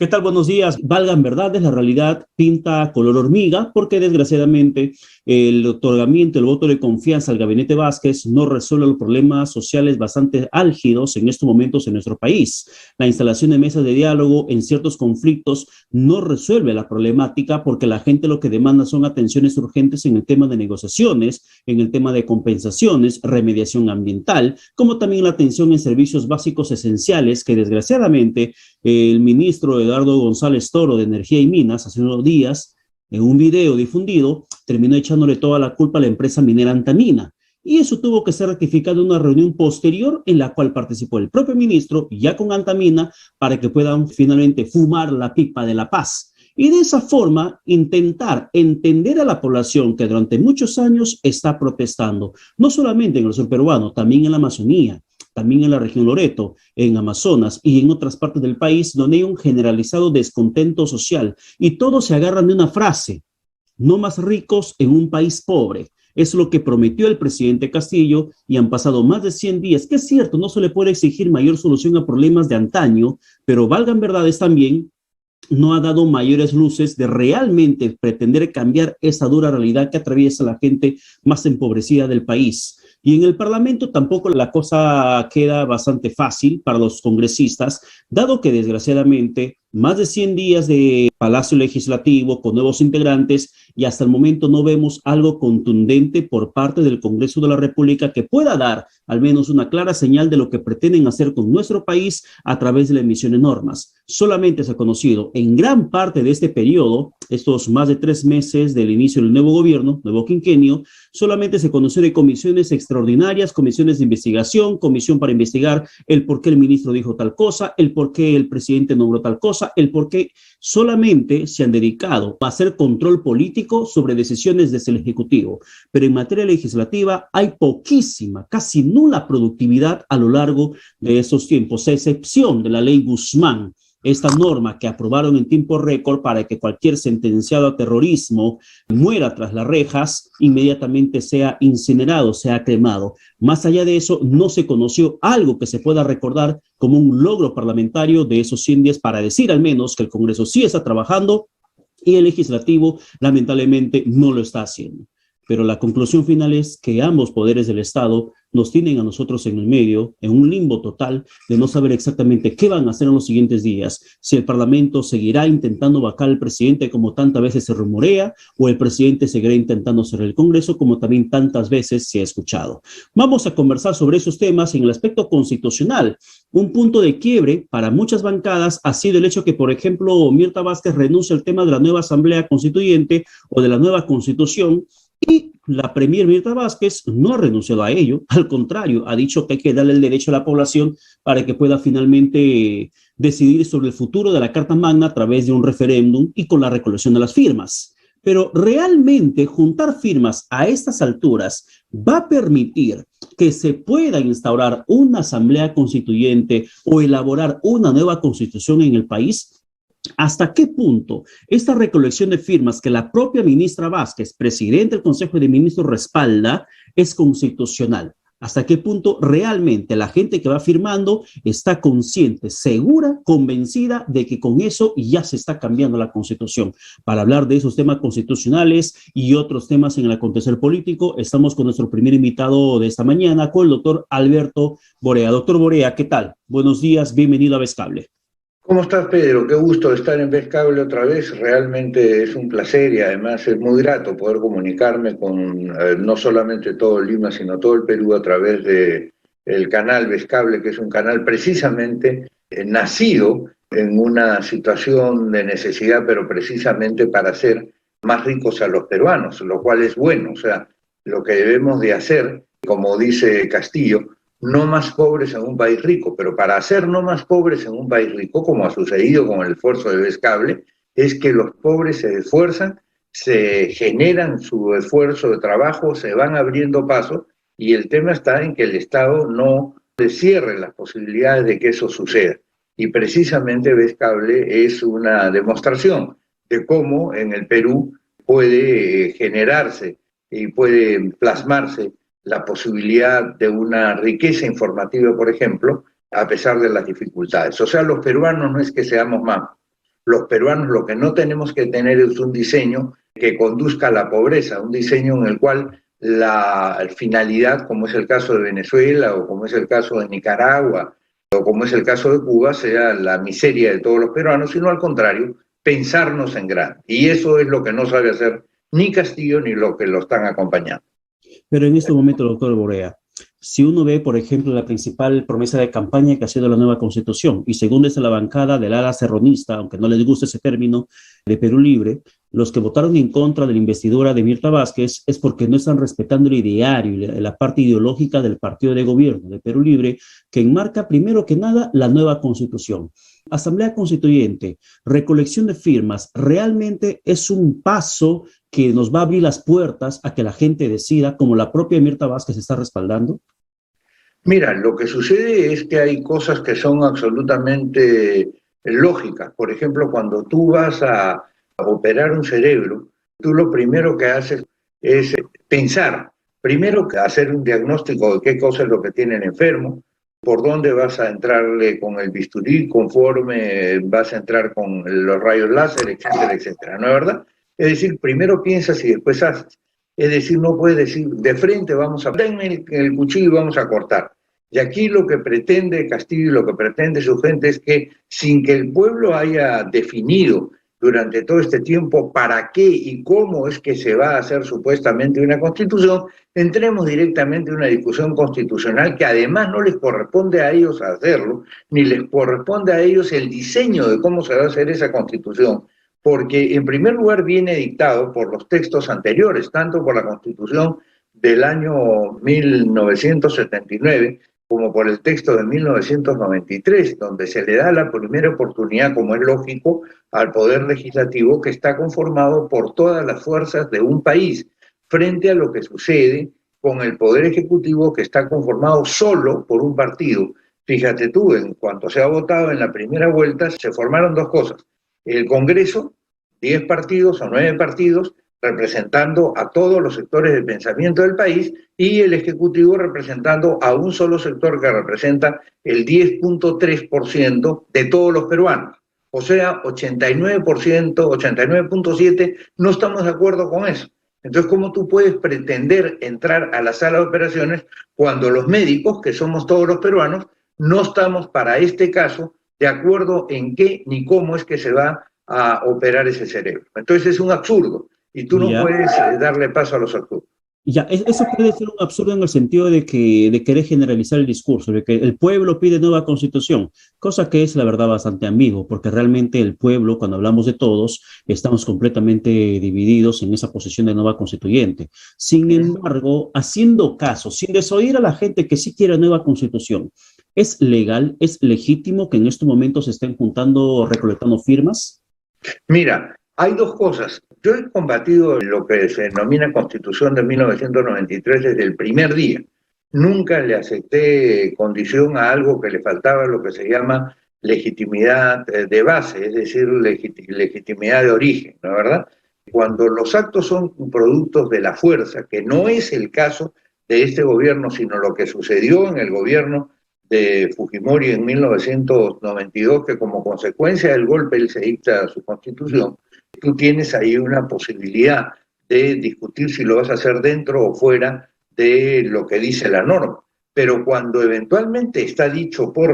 ¿Qué tal? Buenos días. Valgan verdades, la realidad pinta color hormiga porque desgraciadamente el otorgamiento, el voto de confianza al gabinete Vázquez no resuelve los problemas sociales bastante álgidos en estos momentos en nuestro país. La instalación de mesas de diálogo en ciertos conflictos no resuelve la problemática porque la gente lo que demanda son atenciones urgentes en el tema de negociaciones, en el tema de compensaciones, remediación ambiental, como también la atención en servicios básicos esenciales que desgraciadamente el ministro Eduardo González Toro de Energía y Minas hace unos días, en un video difundido, terminó echándole toda la culpa a la empresa minera Antamina. Y eso tuvo que ser rectificado en una reunión posterior en la cual participó el propio ministro, ya con Antamina, para que puedan finalmente fumar la pipa de la paz. Y de esa forma intentar entender a la población que durante muchos años está protestando, no solamente en el sur peruano, también en la Amazonía, también en la región Loreto, en Amazonas y en otras partes del país donde hay un generalizado descontento social y todos se agarran de una frase: no más ricos en un país pobre. Es lo que prometió el presidente Castillo y han pasado más de 100 días, que es cierto, no se le puede exigir mayor solución a problemas de antaño, pero valgan verdades también, no ha dado mayores luces de realmente pretender cambiar esa dura realidad que atraviesa la gente más empobrecida del país. Y en el Parlamento tampoco la cosa queda bastante fácil para los congresistas, dado que desgraciadamente más de 100 días de Palacio Legislativo con nuevos integrantes y hasta el momento no vemos algo contundente por parte del Congreso de la República que pueda dar al menos una clara señal de lo que pretenden hacer con nuestro país a través de la emisión de normas. Solamente se ha conocido en gran parte de este periodo, estos más de 3 meses del inicio del nuevo gobierno, nuevo quinquenio, solamente se conoció de comisiones extraordinarias, comisiones de investigación, comisión para investigar el por qué el ministro dijo tal cosa, el por qué el presidente nombró tal cosa, el por qué solamente se han dedicado a hacer control político sobre decisiones desde el Ejecutivo. Pero en materia legislativa hay poquísima, casi nula productividad a lo largo de esos tiempos, a excepción de la ley Guzmán, esta norma que aprobaron en tiempo récord para que cualquier sentenciado a terrorismo muera tras las rejas, inmediatamente sea incinerado, sea cremado. Más allá de eso, no se conoció algo que se pueda recordar como un logro parlamentario de esos 100 días para decir al menos que el Congreso sí está trabajando y el legislativo lamentablemente no lo está haciendo. Pero la conclusión final es que ambos poderes del Estado nos tienen a nosotros en el medio, en un limbo total de no saber exactamente qué van a hacer en los siguientes días, si el Parlamento seguirá intentando vacar al presidente como tantas veces se rumorea, o el presidente seguirá intentando cerrar el Congreso como también tantas veces se ha escuchado. Vamos a conversar sobre esos temas en el aspecto constitucional. Un punto de quiebre para muchas bancadas ha sido el hecho que, por ejemplo, Mirta Vázquez renuncia al tema de la nueva Asamblea Constituyente o de la nueva Constitución, y la premier Mirta Vázquez no ha renunciado a ello, al contrario, ha dicho que hay que darle el derecho a la población para que pueda finalmente decidir sobre el futuro de la Carta Magna a través de un referéndum y con la recolección de las firmas. Pero realmente juntar firmas a estas alturas va a permitir que se pueda instaurar una asamblea constituyente o elaborar una nueva constitución en el país. ¿Hasta qué punto esta recolección de firmas que la propia ministra Vázquez, presidente del Consejo de Ministros, respalda, es constitucional? ¿Hasta qué punto realmente la gente que va firmando está consciente, segura, convencida de que con eso ya se está cambiando la Constitución? Para hablar de esos temas constitucionales y otros temas en el acontecer político, estamos con nuestro primer invitado de esta mañana, con el doctor Alberto Borea. Doctor Borea, ¿qué tal? Buenos días, bienvenido a Vezcable. ¿Cómo estás, Pedro? Qué gusto estar en Vezcable otra vez. Realmente es un placer y además es muy grato poder comunicarme con no solamente todo Lima, sino todo el Perú a través del canal Vezcable, que es un canal precisamente nacido en una situación de necesidad, pero precisamente para hacer más ricos a los peruanos, lo cual es bueno. O sea, lo que debemos de hacer, como dice Castillo, no más pobres en un país rico, pero para hacer no más pobres en un país rico, como ha sucedido con el esfuerzo de Vezcable, es que los pobres se esfuerzan, se generan su esfuerzo de trabajo, se van abriendo paso, y el tema está en que el Estado no les cierre las posibilidades de que eso suceda. Y precisamente Vezcable es una demostración de cómo en el Perú puede generarse y puede plasmarse la posibilidad de una riqueza informativa, por ejemplo, a pesar de las dificultades. O sea, los peruanos no es que seamos más los peruanos lo que no tenemos que tener es un diseño que conduzca a la pobreza, un diseño en el cual la finalidad, como es el caso de Venezuela o como es el caso de Nicaragua o como es el caso de Cuba, sea la miseria de todos los peruanos, sino al contrario, pensarnos en grande. Y eso es lo que no sabe hacer ni Castillo ni lo que lo están acompañando. Pero en este momento, doctor Borea, si uno ve, por ejemplo, la principal promesa de campaña que ha sido la nueva Constitución, y según desde la bancada del ala serronista, aunque no les guste ese término, de Perú Libre, los que votaron en contra de la investidura de Mirta Vázquez es porque no están respetando el ideario y la parte ideológica del partido de gobierno de Perú Libre, que enmarca primero que nada la nueva Constitución. Asamblea Constituyente, recolección de firmas, realmente es un paso que nos va a abrir las puertas a que la gente decida, como la propia Mirta Vázquez está respaldando. Mira, lo que sucede es que hay cosas que son absolutamente lógicas. Por ejemplo, cuando tú vas a operar un cerebro, tú lo primero que haces es pensar, primero que hacer un diagnóstico de qué cosa es lo que tiene el enfermo, por dónde vas a entrarle con el bisturí, conforme vas a entrar con los rayos láser, etcétera, etcétera, ¿no es verdad? Es decir, primero piensas y después haces. Es decir, no puedes decir, de frente vamos a denme el cuchillo y vamos a cortar. Y aquí lo que pretende Castillo y lo que pretende su gente es que sin que el pueblo haya definido durante todo este tiempo para qué y cómo es que se va a hacer supuestamente una constitución, entremos directamente en una discusión constitucional que además no les corresponde a ellos hacerlo, ni les corresponde a ellos el diseño de cómo se va a hacer esa constitución, porque en primer lugar viene dictado por los textos anteriores, tanto por la Constitución del año 1979 como por el texto de 1993, donde se le da la primera oportunidad, como es lógico, al Poder Legislativo, que está conformado por todas las fuerzas de un país, frente a lo que sucede con el Poder Ejecutivo, que está conformado solo por un partido. Fíjate tú, en cuanto se ha votado en la primera vuelta, se formaron dos cosas. El Congreso, 10 partidos o 9 partidos, representando a todos los sectores de pensamiento del país, y el Ejecutivo representando a un solo sector que representa el 10.3% de todos los peruanos. O sea, 89%, 89.7%, no estamos de acuerdo con eso. Entonces, ¿cómo tú puedes pretender entrar a la sala de operaciones cuando los médicos, que somos todos los peruanos, no estamos para este caso de acuerdo en qué ni cómo es que se va a operar ese cerebro? Entonces es un absurdo. Y tú no puedes darle paso a los absurdos. Eso puede ser un absurdo en el sentido de querer generalizar el discurso, de que el pueblo pide nueva constitución, cosa que es la verdad bastante ambiguo, porque realmente el pueblo, cuando hablamos de todos, estamos completamente divididos en esa posición de nueva constituyente. Sin embargo, haciendo caso, sin desoír a la gente que sí quiere nueva constitución, ¿es legal, es legítimo que en estos momentos se estén juntando, recolectando firmas? Mira, hay dos cosas. Yo he combatido lo que se denomina Constitución de 1993 desde el primer día. Nunca le acepté condición a algo que le faltaba, lo que se llama legitimidad de base, es decir, legitimidad de origen, ¿no es verdad? Cuando los actos son productos de la fuerza, que no es el caso de este gobierno, sino lo que sucedió en el gobierno de Fujimori en 1992, que como consecuencia del golpe él se dicta su constitución, tú tienes ahí una posibilidad de discutir si lo vas a hacer dentro o fuera de lo que dice la norma. Pero cuando eventualmente está dicho por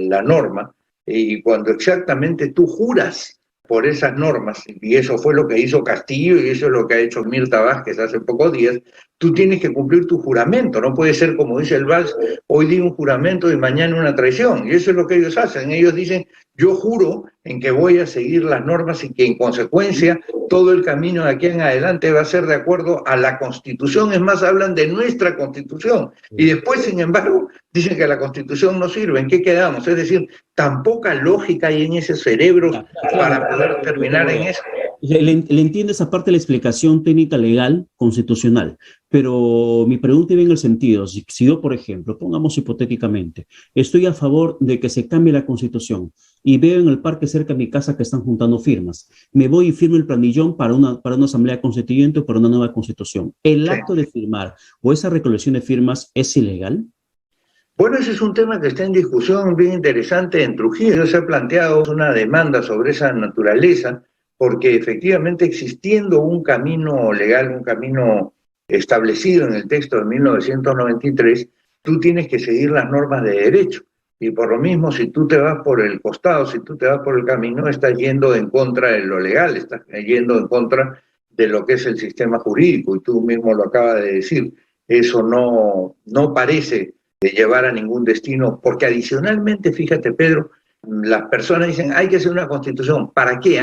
la norma y cuando exactamente tú juras por esas normas, y eso fue lo que hizo Castillo y eso es lo que ha hecho Mirta Vázquez hace pocos días, tú tienes que cumplir tu juramento. No puede ser como dice el Valls, hoy di un juramento y mañana una traición. Y eso es lo que ellos hacen. Ellos dicen, yo juro en que voy a seguir las normas y que en consecuencia todo el camino de aquí en adelante va a ser de acuerdo a la Constitución. Es más, hablan de nuestra Constitución. Y después, sin embargo, dicen que la Constitución no sirve. ¿En qué quedamos? Es decir, tan poca lógica hay en ese cerebro para poder terminar en eso. Le entiendo esa parte de la explicación técnica legal constitucional, pero mi pregunta iba en el sentido, si yo, por ejemplo, pongamos hipotéticamente, estoy a favor de que se cambie la constitución y veo en el parque cerca de mi casa que están juntando firmas, me voy y firmo el planillón para una asamblea constituyente o para una nueva constitución. ¿El acto de firmar o esa recolección de firmas es ilegal? Bueno, ese es un tema que está en discusión bien interesante en Trujillo. Se ha planteado una demanda sobre esa naturaleza, porque efectivamente existiendo un camino legal, un camino establecido en el texto de 1993, tú tienes que seguir las normas de derecho. Y por lo mismo, si tú te vas por el costado, si tú te vas por el camino, estás yendo en contra de lo legal, estás yendo en contra de lo que es el sistema jurídico, y tú mismo lo acabas de decir. Eso no parece de llevar a ningún destino, porque adicionalmente, fíjate, Pedro, las personas dicen, hay que hacer una constitución. ¿Para qué?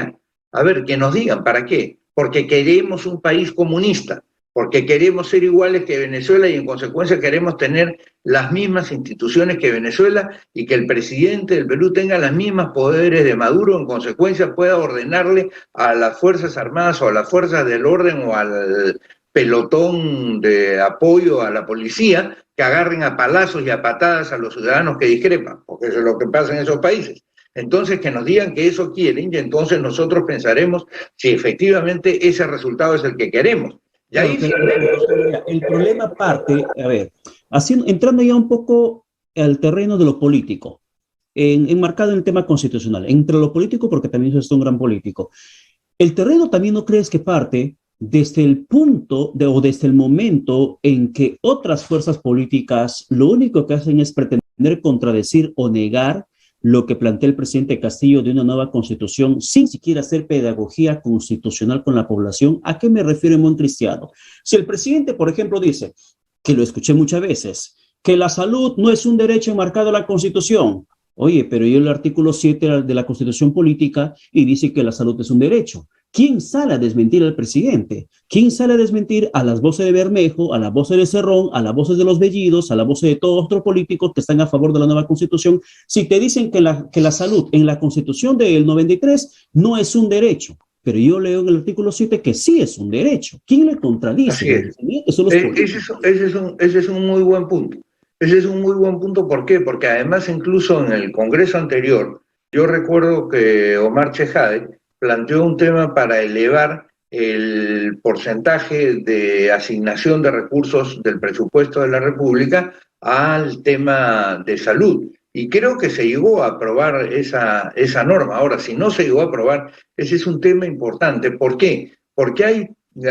A ver, que nos digan, ¿para qué? Porque queremos un país comunista, porque queremos ser iguales que Venezuela y en consecuencia queremos tener las mismas instituciones que Venezuela y que el presidente del Perú tenga los mismos poderes de Maduro, en consecuencia pueda ordenarle a las Fuerzas Armadas o a las Fuerzas del Orden o al pelotón de apoyo a la policía que agarren a palazos y a patadas a los ciudadanos que discrepan, porque eso es lo que pasa en esos países. Entonces, que nos digan que eso quieren y entonces nosotros pensaremos si efectivamente ese resultado es el que queremos. Y Claro, ahí sí, pero mira, el problema parte, a ver, entrando ya un poco al terreno de lo político, enmarcado en el tema constitucional, entre lo político, porque también es un gran político. El terreno también no crees que parte desde el punto o desde el momento en que otras fuerzas políticas lo único que hacen es pretender contradecir o negar lo que plantea el presidente Castillo de una nueva constitución sin siquiera hacer pedagogía constitucional con la población. ¿A qué me refiero en buen cristiano? Si el presidente, por ejemplo, dice, que lo escuché muchas veces, que la salud no es un derecho enmarcado en la Constitución. Oye, pero yo el artículo 7 de la Constitución Política y dice que la salud es un derecho. ¿Quién sale a desmentir al presidente? ¿Quién sale a desmentir a las voces de Bermejo, a las voces de Cerrón, a las voces de los Bellidos, a las voces de todos otros políticos que están a favor de la nueva Constitución? Si te dicen que la salud en la Constitución del 93 no es un derecho, pero yo leo en el artículo 7 que sí es un derecho. ¿Quién le contradice? así es. Ese es un muy buen punto. Ese es un muy buen punto, ¿por qué? Porque además incluso en el Congreso anterior, yo recuerdo que Omar Chejade planteó un tema para elevar el porcentaje de asignación de recursos del presupuesto de la República al tema de salud. Y creo que se llegó a aprobar esa norma. Ahora, si no se llegó a aprobar, ese es un tema importante. ¿Por qué? Porque hay,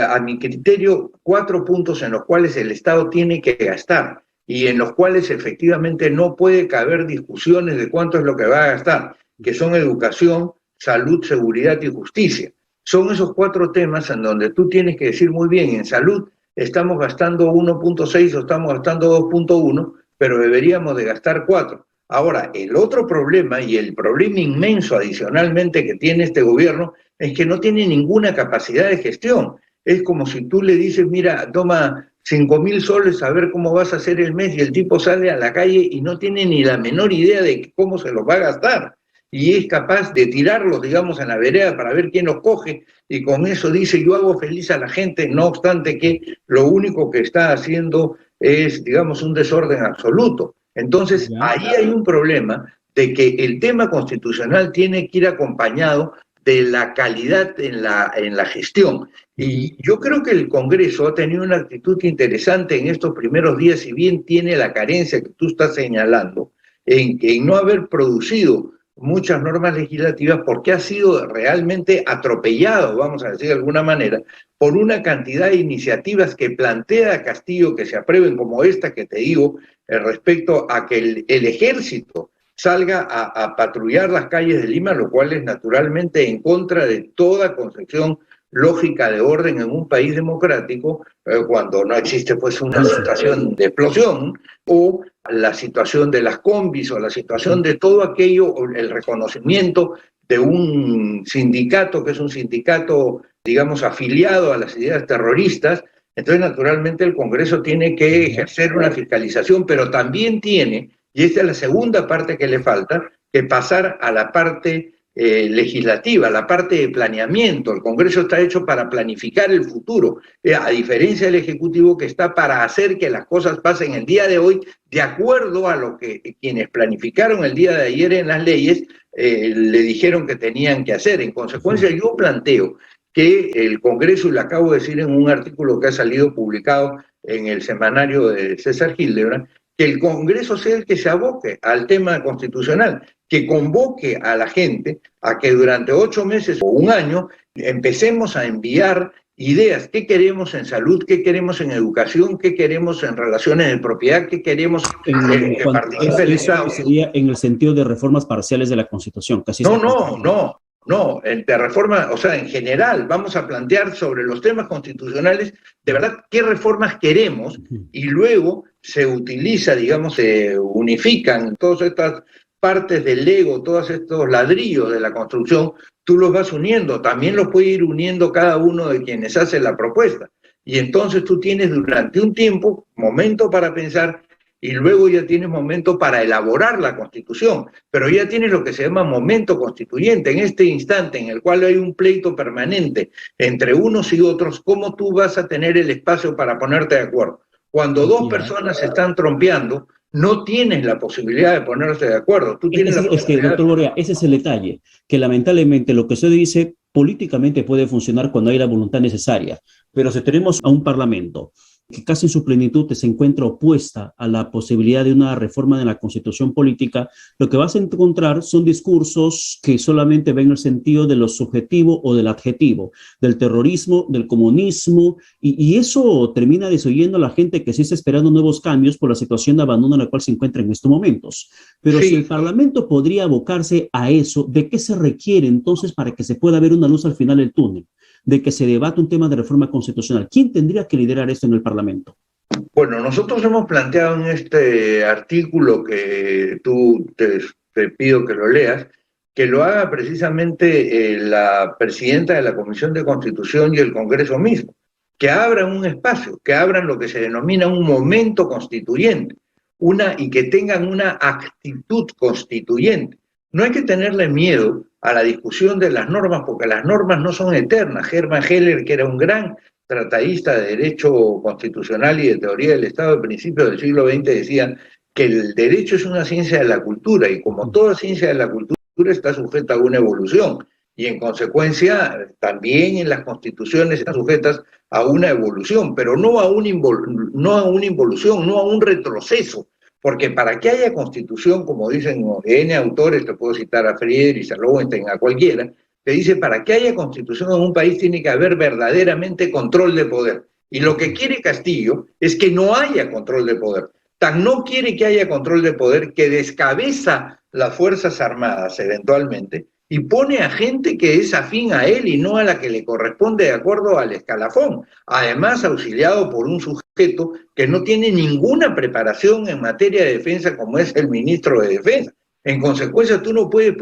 a mi criterio, 4 puntos en los cuales el Estado tiene que gastar y en los cuales efectivamente no puede caber discusiones de cuánto es lo que va a gastar, que son educación, salud, seguridad y justicia. Son esos 4 temas en donde tú tienes que decir muy bien, en salud estamos gastando 1.6 o estamos gastando 2.1, pero deberíamos de gastar 4. Ahora, el otro problema y el problema inmenso adicionalmente que tiene este gobierno es que no tiene ninguna capacidad de gestión. Es como si tú le dices, mira, toma 5.000 soles a ver cómo vas a hacer el mes y el tipo sale a la calle y no tiene ni la menor idea de cómo se los va a gastar. Y es capaz de tirarlos, digamos, en la vereda para ver quién los coge y con eso dice, yo hago feliz a la gente, no obstante que lo único que está haciendo es, digamos, un desorden absoluto. Entonces, ahí hay un problema de que el tema constitucional tiene que ir acompañado de la calidad en la gestión. Y yo creo que el Congreso ha tenido una actitud interesante en estos primeros días, si bien tiene la carencia que tú estás señalando, en no haber producido muchas normas legislativas porque ha sido realmente atropellado, vamos a decir de alguna manera, por una cantidad de iniciativas que plantea Castillo que se aprueben, como esta que te digo, respecto a que el ejército salga a patrullar las calles de Lima, lo cual es naturalmente en contra de toda concepción lógica de orden en un país democrático, cuando no existe pues una situación de explosión, o la situación de las combis, o la situación de todo aquello, el reconocimiento de un sindicato que es un sindicato, digamos, afiliado a las ideas terroristas. Entonces, naturalmente, el Congreso tiene que ejercer una fiscalización, pero también tiene, y esta es la segunda parte que le falta, que pasar a la parte legislativa, la parte de planeamiento. El Congreso está hecho para planificar el futuro, a diferencia del Ejecutivo que está para hacer que las cosas pasen el día de hoy de acuerdo a lo que quienes planificaron el día de ayer en las leyes le dijeron que tenían que hacer. En consecuencia, yo planteo que el Congreso, y lo acabo de decir en un artículo que ha salido publicado en el semanario de César Hildebrand, que el Congreso sea el que se aboque al tema constitucional, que convoque a la gente a que durante 8 meses o un año empecemos a enviar ideas. ¿Qué queremos en salud? ¿Qué queremos en educación? ¿Qué queremos en relaciones de propiedad? ¿Qué queremos que participe el Estado? Sería en el sentido de reformas parciales de la Constitución, casi No, de reforma, o sea, en general, vamos a plantear sobre los temas constitucionales, de verdad, qué reformas queremos, y luego se utiliza, digamos, se unifican todas estas partes del Lego, todos estos ladrillos de la construcción, tú los vas uniendo, también los puede ir uniendo cada uno de quienes hace la propuesta. Y entonces tú tienes durante un tiempo, momento para pensar, y luego ya tienes momento para elaborar la Constitución, pero ya tienes lo que se llama momento constituyente. En este instante en el cual hay un pleito permanente entre unos y otros, ¿cómo tú vas a tener el espacio para ponerte de acuerdo? Cuando dos personas se están trompeando, no tienes la posibilidad de ponerse de acuerdo. Tú tienes la posibilidad. Doctor Lorea, ese es el detalle, que lamentablemente lo que usted dice políticamente puede funcionar cuando hay la voluntad necesaria, pero si tenemos a un parlamento que casi en su plenitud se encuentra opuesta a la posibilidad de una reforma de la Constitución política, lo que vas a encontrar son discursos que solamente ven el sentido de lo subjetivo o del adjetivo, del terrorismo, del comunismo, y eso termina desoyendo a la gente que sí está esperando nuevos cambios por la situación de abandono en la cual se encuentra en estos momentos. Pero sí, si el Parlamento podría abocarse a eso, ¿de qué se requiere entonces para que se pueda ver una luz al final del túnel? De que se debate un tema de reforma constitucional. ¿Quién tendría que liderar esto en el Parlamento? Bueno, nosotros hemos planteado en este artículo que te pido que lo leas, que lo haga precisamente la presidenta de la Comisión de Constitución y el Congreso mismo, que abran un espacio, que abran lo que se denomina un momento constituyente, y que tengan una actitud constituyente. No hay que tenerle miedo a la discusión de las normas, porque las normas no son eternas. Hermann Heller, que era un gran tratadista de derecho constitucional y de teoría del Estado de principios del siglo XX, decía que el derecho es una ciencia de la cultura, y como toda ciencia de la cultura está sujeta a una evolución, y en consecuencia también en las constituciones están sujetas a una evolución, pero no a una involución, no a un retroceso. Porque para que haya constitución, como dicen N autores, te puedo citar a Friedrich, a Lowenstein, a cualquiera, que dice, para que haya constitución en un país tiene que haber verdaderamente control de poder. Y lo que quiere Castillo es que no haya control de poder. Tan no quiere que haya control de poder que descabeza las Fuerzas Armadas eventualmente y pone a gente que es afín a él y no a la que le corresponde de acuerdo al escalafón, además auxiliado por un sujeto que no tiene ninguna preparación en materia de defensa como es el ministro de Defensa. En consecuencia, tú no puedes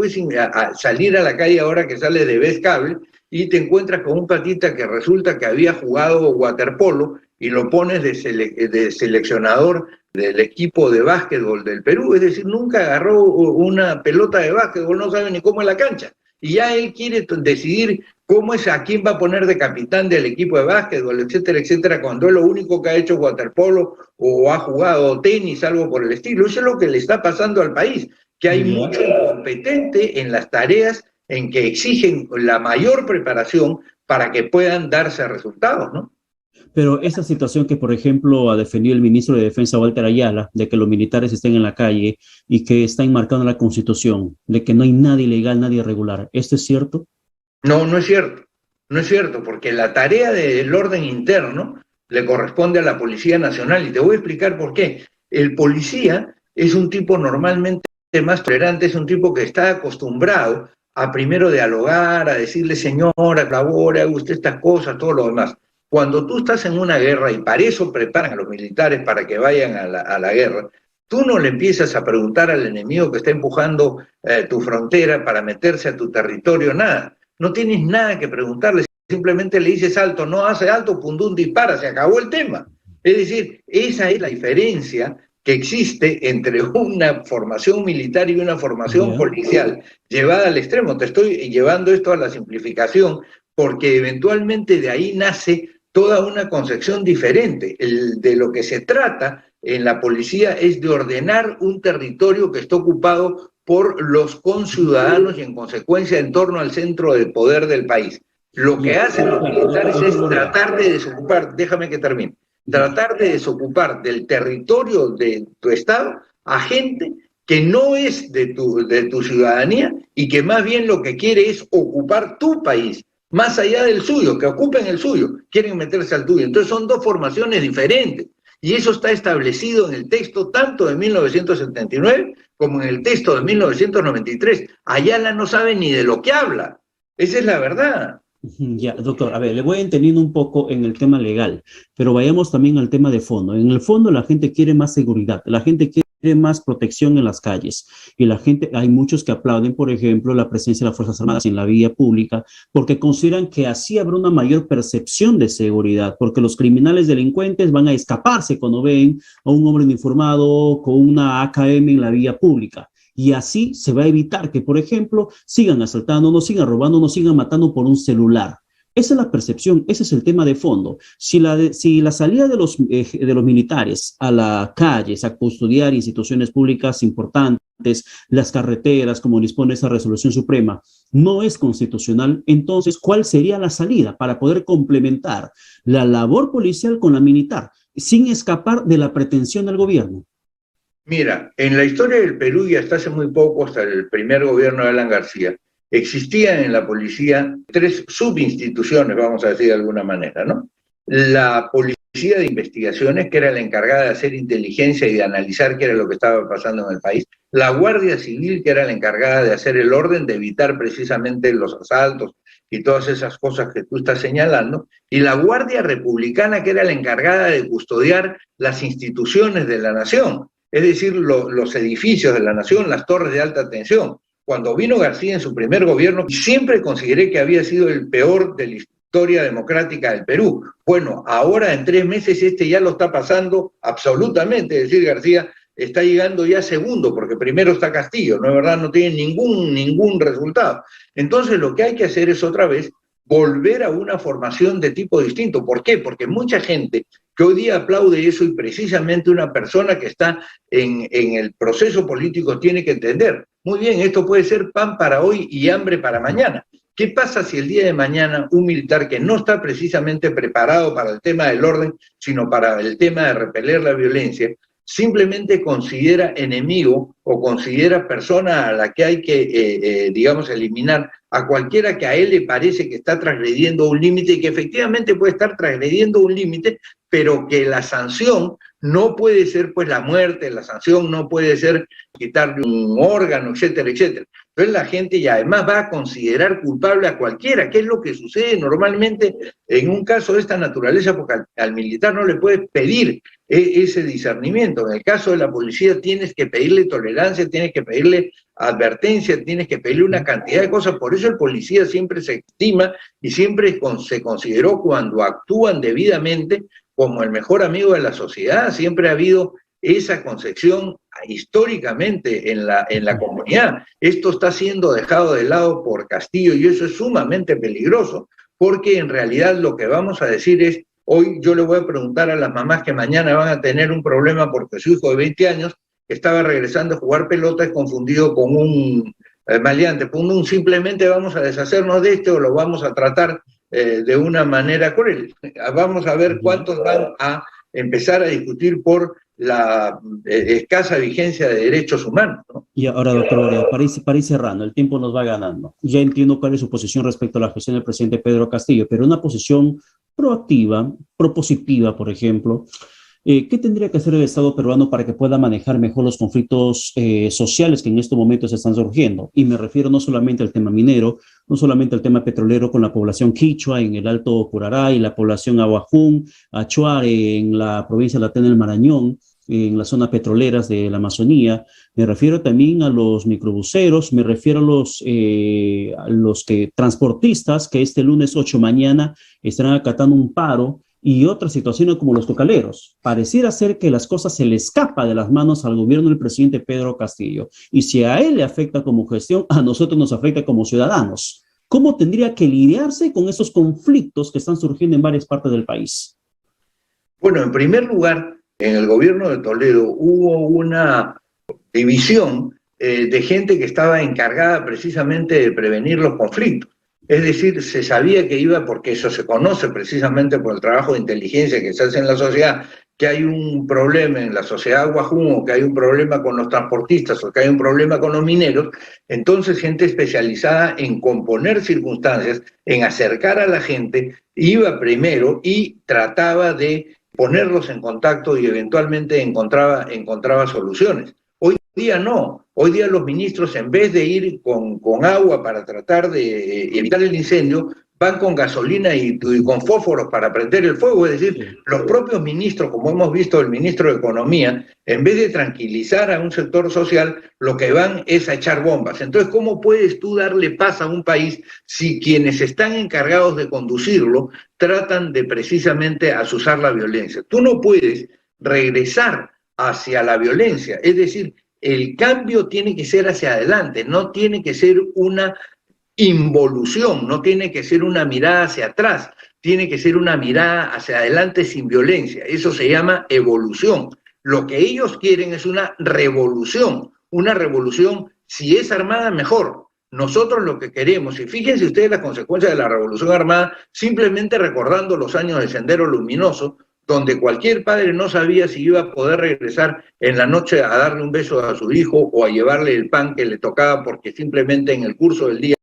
salir a la calle ahora que sales de Vez Cable y te encuentras con un patita que resulta que había jugado waterpolo y lo pones de seleccionador del equipo de básquetbol del Perú, es decir, nunca agarró una pelota de básquetbol, no sabe ni cómo es la cancha, y ya él quiere decidir cómo es, a quién va a poner de capitán del equipo de básquetbol, etcétera, etcétera, cuando es lo único que ha hecho waterpolo o ha jugado tenis, algo por el estilo. Eso es lo que le está pasando al país, que hay mucho incompetente en las tareas en que exigen la mayor preparación para que puedan darse resultados, ¿no? Pero esa situación que, por ejemplo, ha defendido el ministro de Defensa, Walter Ayala, de que los militares estén en la calle y que está enmarcado en la Constitución, de que no hay nada ilegal, nada irregular, ¿esto es cierto? No, no es cierto. No es cierto, porque la tarea del orden interno le corresponde a la Policía Nacional, y te voy a explicar por qué. El policía es un tipo normalmente más tolerante, es un tipo que está acostumbrado a primero dialogar, a decirle, señora, favor, haga usted estas cosas, todo lo demás. Cuando tú estás en una guerra, y para eso preparan a los militares para que vayan a la guerra, tú no le empiezas a preguntar al enemigo que está empujando tu frontera para meterse a tu territorio, nada. No tienes nada que preguntarle, simplemente le dices alto, no hace alto, pundún, dispara, se acabó el tema. Es decir, esa es la diferencia que existe entre una formación militar y una formación policial llevada al extremo. Te estoy llevando esto a la simplificación porque eventualmente de ahí nace toda una concepción diferente. De lo que se trata en la policía es de ordenar un territorio que está ocupado por los conciudadanos y en consecuencia en torno al centro de poder del país. Lo que hacen los militares es tratar de desocupar, déjame que termine, tratar de desocupar del territorio de tu estado a gente que no es de tu ciudadanía y que más bien lo que quiere es ocupar tu país, más allá del suyo, que ocupen el suyo, quieren meterse al tuyo. Entonces son dos formaciones diferentes. Y eso está establecido en el texto tanto de 1979 como en el texto de 1993. Ayala no sabe ni de lo que habla. Esa es la verdad. Ya, doctor, a ver, le voy entendiendo un poco en el tema legal, pero vayamos también al tema de fondo. En el fondo la gente quiere más seguridad, la gente quiere más protección en las calles y la gente, hay muchos que aplauden, por ejemplo, la presencia de las Fuerzas Armadas en la vía pública porque consideran que así habrá una mayor percepción de seguridad, porque los criminales delincuentes van a escaparse cuando ven a un hombre uniformado con una AKM en la vía pública. Y así se va a evitar que, por ejemplo, sigan asaltando, no sigan robando, no sigan matando por un celular. Esa es la percepción, ese es el tema de fondo. Si la salida de los militares a las calles, a custodiar instituciones públicas importantes, las carreteras, como dispone esa resolución suprema, no es constitucional, entonces, ¿cuál sería la salida para poder complementar la labor policial con la militar, sin escapar de la pretensión del gobierno? Mira, en la historia del Perú y hasta hace muy poco, hasta el primer gobierno de Alan García, existían en la policía tres subinstituciones, vamos a decir de alguna manera, ¿no? La policía de investigaciones, que era la encargada de hacer inteligencia y de analizar qué era lo que estaba pasando en el país, la Guardia Civil, que era la encargada de hacer el orden, de evitar precisamente los asaltos y todas esas cosas que tú estás señalando, y la Guardia Republicana, que era la encargada de custodiar las instituciones de la nación, es decir, los edificios de la nación, las torres de alta tensión. Cuando vino García en su primer gobierno, siempre consideré que había sido el peor de la historia democrática del Perú. Bueno, ahora en 3 meses ya lo está pasando absolutamente, es decir, García está llegando ya segundo, porque primero está Castillo, ¿no es verdad? No tiene ningún resultado. Entonces lo que hay que hacer es otra vez volver a una formación de tipo distinto. ¿Por qué? Porque mucha gente que hoy día aplaude eso y precisamente una persona que está en el proceso político tiene que entender, muy bien, esto puede ser pan para hoy y hambre para mañana. ¿Qué pasa si el día de mañana un militar que no está precisamente preparado para el tema del orden, sino para el tema de repeler la violencia, simplemente considera enemigo o considera persona a la que hay que, digamos, eliminar a cualquiera que a él le parece que está transgrediendo un límite y que efectivamente puede estar transgrediendo un límite, pero que la sanción no puede ser pues la muerte, la sanción no puede ser quitarle un órgano, etcétera, etcétera. Entonces la gente y además va a considerar culpable a cualquiera, que es lo que sucede normalmente en un caso de esta naturaleza, porque al militar no le puedes pedir ese discernimiento. En el caso de la policía tienes que pedirle tolerancia, tienes que pedirle advertencia, tienes que pedirle una cantidad de cosas. Por eso el policía siempre se estima y siempre se consideró, cuando actúan debidamente, como el mejor amigo de la sociedad. Siempre ha habido esa concepción históricamente en la comunidad. Esto está siendo dejado de lado por Castillo y eso es sumamente peligroso, porque en realidad lo que vamos a decir es: hoy yo le voy a preguntar a las mamás que mañana van a tener un problema porque su hijo de 20 años que estaba regresando a jugar pelota es confundido con un maleante. Simplemente vamos a deshacernos de este o lo vamos a tratar de una manera cruel. Vamos a ver cuántos van a empezar a discutir por la escasa vigencia de derechos humanos, ¿no? Y ahora, doctor, para ir cerrando, el tiempo nos va ganando. Ya entiendo cuál es su posición respecto a la gestión del presidente Pedro Castillo, pero una posición proactiva, propositiva, por ejemplo. ¿Qué tendría que hacer el Estado peruano para que pueda manejar mejor los conflictos sociales que en estos momentos están surgiendo? Y me refiero no solamente al tema minero, no solamente al tema petrolero con la población quichua en el Alto Curará y la población Ahuajún, Achuare en la provincia de Latena del Marañón, en las zonas petroleras de la Amazonía. Me refiero también a los microbuseros, me refiero a los transportistas que este lunes 8 mañana estarán acatando un paro, y otras situaciones como los cocaleros. Pareciera ser que las cosas se le escapa de las manos al gobierno del presidente Pedro Castillo. Y si a él le afecta como gestión, a nosotros nos afecta como ciudadanos. ¿Cómo tendría que lidiarse con esos conflictos que están surgiendo en varias partes del país? Bueno, en primer lugar, en el gobierno de Toledo hubo una división de gente que estaba encargada precisamente de prevenir los conflictos. Es decir, se sabía que iba, porque eso se conoce precisamente por el trabajo de inteligencia que se hace en la sociedad, que hay un problema en la sociedad Guajún, o que hay un problema con los transportistas, o que hay un problema con los mineros. Entonces gente especializada en componer circunstancias, en acercar a la gente, iba primero y trataba de ponerlos en contacto y eventualmente encontraba soluciones. Hoy día no. Hoy día los ministros, en vez de ir con agua para tratar de evitar el incendio, van con gasolina y con fósforos para prender el fuego. Es decir, los propios ministros, como hemos visto el ministro de Economía, en vez de tranquilizar a un sector social, lo que van es a echar bombas. Entonces, ¿cómo puedes tú darle paz a un país si quienes están encargados de conducirlo tratan de precisamente azuzar la violencia? Tú no puedes regresar hacia la violencia, es decir, el cambio tiene que ser hacia adelante, no tiene que ser una involución, no tiene que ser una mirada hacia atrás, tiene que ser una mirada hacia adelante sin violencia. Eso se llama evolución. Lo que ellos quieren es una revolución, si es armada mejor. Nosotros lo que queremos, y fíjense ustedes las consecuencias de la revolución armada, simplemente recordando los años del Sendero Luminoso, donde cualquier padre no sabía si iba a poder regresar en la noche a darle un beso a su hijo o a llevarle el pan que le tocaba porque simplemente en el curso del día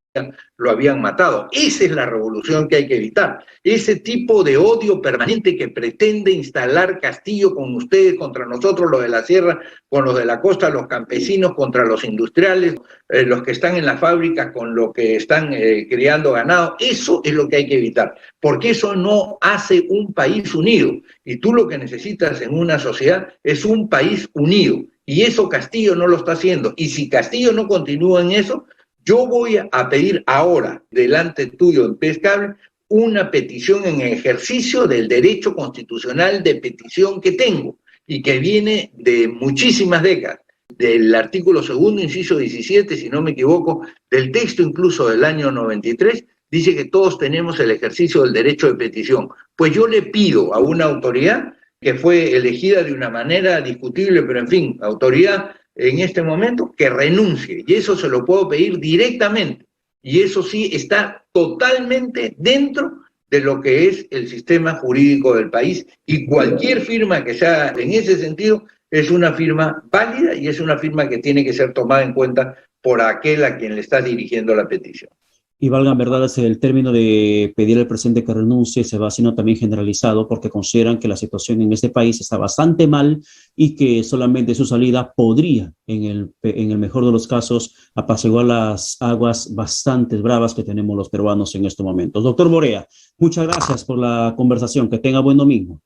lo habían matado. Esa es la revolución que hay que evitar. Ese tipo de odio permanente que pretende instalar Castillo con ustedes, contra nosotros, los de la sierra, con los de la costa, los campesinos, contra los industriales, los que están en la fábrica, con los que están criando ganado. Eso es lo que hay que evitar, porque eso no hace un país unido. Y tú lo que necesitas en una sociedad es un país unido. Y eso Castillo no lo está haciendo. Y si Castillo no continúa en eso, yo voy a pedir ahora, delante tuyo en Pescable, una petición en ejercicio del derecho constitucional de petición que tengo y que viene de muchísimas décadas, del artículo 2º, inciso 17, si no me equivoco, del texto incluso del año 93, dice que todos tenemos el ejercicio del derecho de petición. Pues yo le pido a una autoridad que fue elegida de una manera discutible, pero en fin, autoridad en este momento, que renuncie, y eso se lo puedo pedir directamente, y eso sí está totalmente dentro de lo que es el sistema jurídico del país, y cualquier firma que sea en ese sentido es una firma válida y es una firma que tiene que ser tomada en cuenta por aquel a quien le está dirigiendo la petición. Y valgan verdades, el término de pedir al presidente que renuncie se va haciendo también generalizado porque consideran que la situación en este país está bastante mal y que solamente su salida podría, en el mejor de los casos, apaciguar las aguas bastante bravas que tenemos los peruanos en estos momentos. Doctor Borea, muchas gracias por la conversación. Que tenga buen domingo.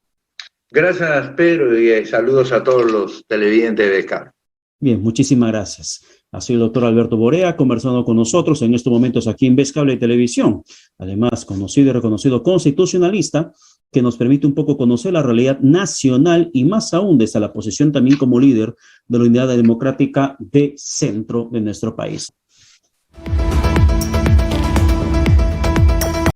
Gracias, Pedro, y saludos a todos los televidentes de Pescable. Bien, muchísimas gracias. Ha sido el doctor Alberto Borea conversando con nosotros en estos momentos aquí en Pescable Televisión. Además, conocido y reconocido constitucionalista que nos permite un poco conocer la realidad nacional y más aún desde la posición también como líder de la Unidad Democrática de Centro de nuestro país.